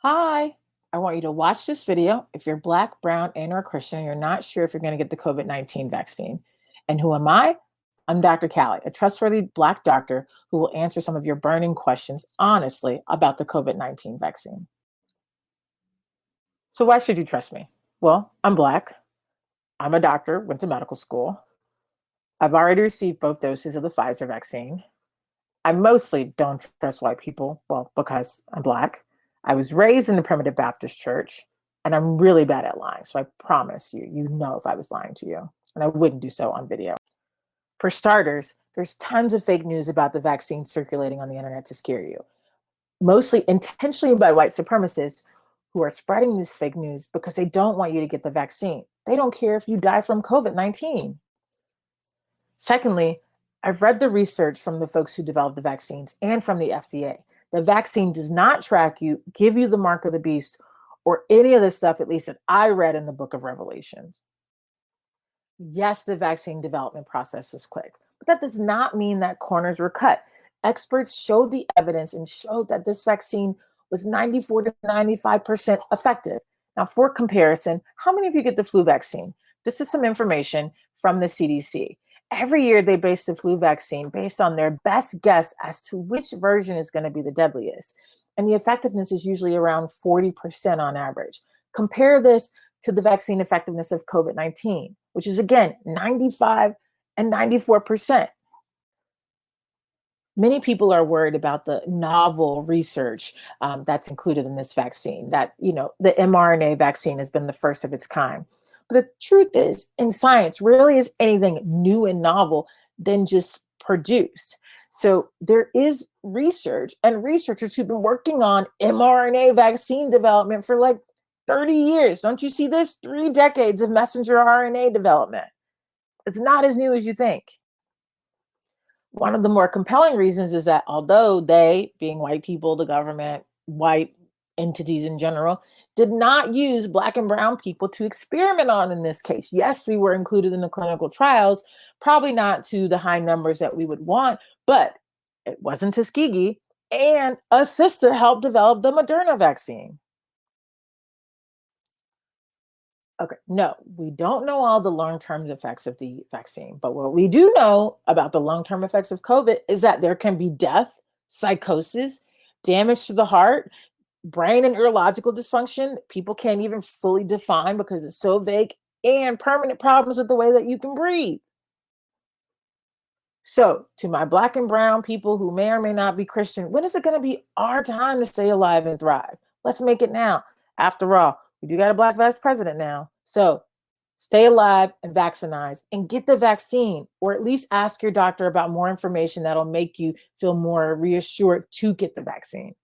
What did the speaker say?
Hi, I want you to watch this video if you're Black, Brown, and or Christian, and you're not sure if you're going to get the COVID-19 vaccine. And who am I? I'm Dr. Callie, a trustworthy Black doctor who will answer some of your burning questions honestly about the COVID-19 vaccine. So why should you trust me? Well, I'm Black. I'm a doctor, went to medical school. I've already received both doses of the Pfizer vaccine. I mostly don't trust white people, well, because I'm Black. I was raised in the Primitive Baptist Church, and I'm really bad at lying. So I promise you, you know if I was lying to you, and I wouldn't do so on video. For starters, there's tons of fake news about the vaccine circulating on the internet to scare you, mostly intentionally by white supremacists who are spreading this fake news because they don't want you to get the vaccine. They don't care if you die from COVID-19. Secondly, I've read the research from the folks who developed the vaccines and from the FDA. The vaccine does not track you, give you the mark of the beast, or any of the stuff, at least that I read in the book of Revelations. Yes, the vaccine development process is quick, but that does not mean that corners were cut. Experts showed the evidence and showed that this vaccine was 94 to 95% effective. Now, for comparison, how many of you get the flu vaccine? This is some information from the CDC. Every year, they base the flu vaccine based on their best guess as to which version is going to be the deadliest. And the effectiveness is usually around 40% on average. Compare this to the vaccine effectiveness of COVID-19, which is again 95 and 94%. Many people are worried about the novel research that's included in this vaccine, that, the mRNA vaccine has been the first of its kind. But the truth is, in science, rarely is anything new and novel than just produced. So there is research and researchers who've been working on mRNA vaccine development for like 30 years. Don't you see this? 3 decades of messenger RNA development. It's not as new as you think. One of the more compelling reasons is that although they, being white people, the government, white entities in general, did not use Black and brown people to experiment on in this case. Yes, we were included in the clinical trials, probably not to the high numbers that we would want, but it wasn't Tuskegee, and a sister helped develop the Moderna vaccine. Okay, no, we don't know all the long-term effects of the vaccine, but what we do know about the long-term effects of COVID is that there can be death, psychosis, damage to the heart, brain and neurological dysfunction people can't even fully define because it's so vague, and permanent problems with the way that you can breathe. So, to my Black and brown people who may or may not be Christian, when is it going to be our time to stay alive and thrive? Let's make it now. After all, we do got a Black vice president now. So, stay alive and vaccinize and get the vaccine, or at least ask your doctor about more information that'll make you feel more reassured to get the vaccine.